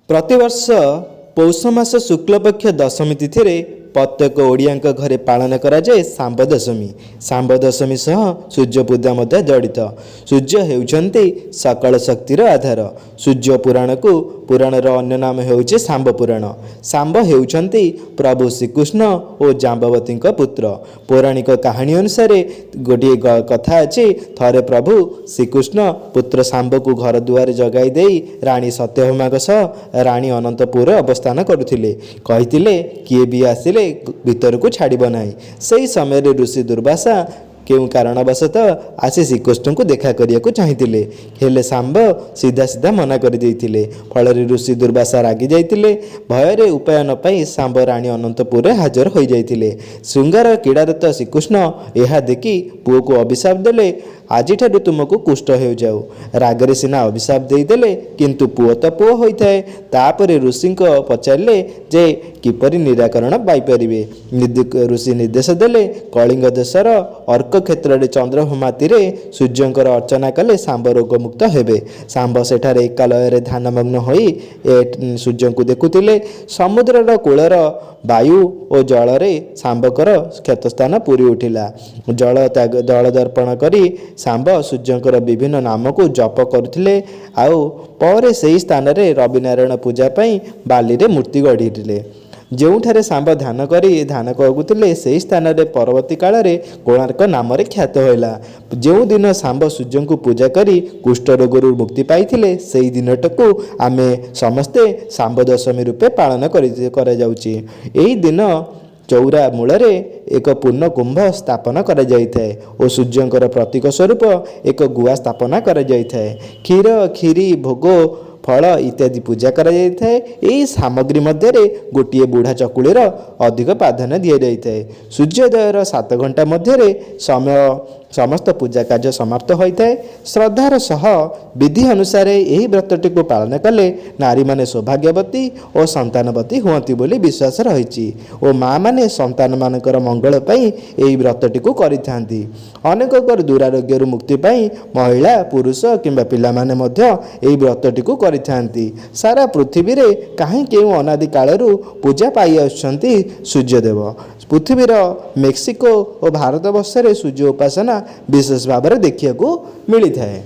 प्रतिवर्ष पौष मास शुक्लपक्ष दशमी तिथि प्रत्येक ओडिया घरे पालन कराए सांब दशमी। सांब दशमी सह सूर्य पूजा मध्य जड़ित। सूर्य हेउचंती सकल शक्तिर आधार। सूर्य पुराण को पुराणर अन्य नाम हेउचे सांब पुराण। सांब हेउचंती प्रभु श्रीकृष्ण और जाम्बवती पुत्र। पौराणिक कहानी अनुसार गोटे कथा अच्छी, थरे प्रभु श्रीकृष्ण पुत्र सांब को घर दुआर जगाई दे राणी सत्यभामा सह राणी अनंतपुर अवस्थान करुथिले। कहिथिले किए भी आसिले भीतर को छाड़ब नहीं। सही समय ऋषि दुर्वासा केउ कारणवशतः आसी श्रीकृष्ण को देखा करिया को चाहिए, हेले सांब सीधा सीधा मना कर देइथिले। फल ऋषि दुर्वासा रागी जाइतिले। भୟରେ उपाय न पाई सांब राणी अनंतपुर हाजर हो जाइतिले। श्रृंगार क्रीड़ारत श्रीकृष्ण यह देखि पुओ को अभिशाप देले, आज तुमको कुष्ठ हो जाऊ। रागरे सिना अभिशाप देदेले, किंतु पुओ तो पुओ होता है। तापर ऋषि को पचारे जे किपरि निराकरण पाइपरिवे। ऋषि निर्देश देले, कलिंग देशर अर्क क्षेत्र चंद्रभामा तीरे सूर्यंकर अर्चना कले सांब रोग मुक्त हेबे। सांब सेठारे एकालय ध्यानमग्न होई सूर्य को देखुतिले। समुद्रर कूलर वायु और जल रे सांबकर क्षतस्थान पूरी उठिला। जल दर्पण करी सांब सूर्यंकर विभिन्न नाम को जप करुथिले। आउ पर सही स्थान रे रविनारायण पूजा पाई बाली रे मूर्ति गढ़ी। जोठारे सांब ध्यान करी ध्यान करुले से स्थान रे परवर्ती काल रे कोणार्क नाम रे ख्यात होइला। जो दिन सांब सूर्य को पूजा करी कुष्ठ रोगरु मुक्ति पाइथिले, सेही दिनटको आमे समस्ते सांब दशमी रूपे पालन करा जाउची। एही दिन चौरा मूल एक पूर्ण कुंभ स्थापन करा जाइथाए और सूर्यंकर प्रतीक स्वरूप एक गुआ स्थापना करा जाइथाए। क्षीर खीरी भोग फल इत्यादि पूजा करा जाइथाए। एही सामग्री मध्य गोटे बुढ़ा चकुलीर अधिक प्राधान्य दि जाइथाए। सूर्योदयर 7 घंटा मध्य समय समस्त पूजा कार्य समाप्त होता है। श्रद्धार सह विधि अनुसार यही व्रतटी को पालन कले नारी माने सौभाग्यवती और संतानवती हुअती बोली विश्वास रही और माँ माने संतान मानकर मंगल पाई यही व्रतटी को करिथांती। अनेक दुरारोग्य मुक्ति पाई महिला पुरुष किंबा पिला माने मध्य यही व्रतटी को करिथांती। सारा पृथ्वी रे काहे केउ अनादि कालरू पूजा पाई आछंती सूर्यदेव। पृथ्वीर मेक्सिको और भारत वर्ष सूर्य उपासना विशेष भाव में देखा मिलता है।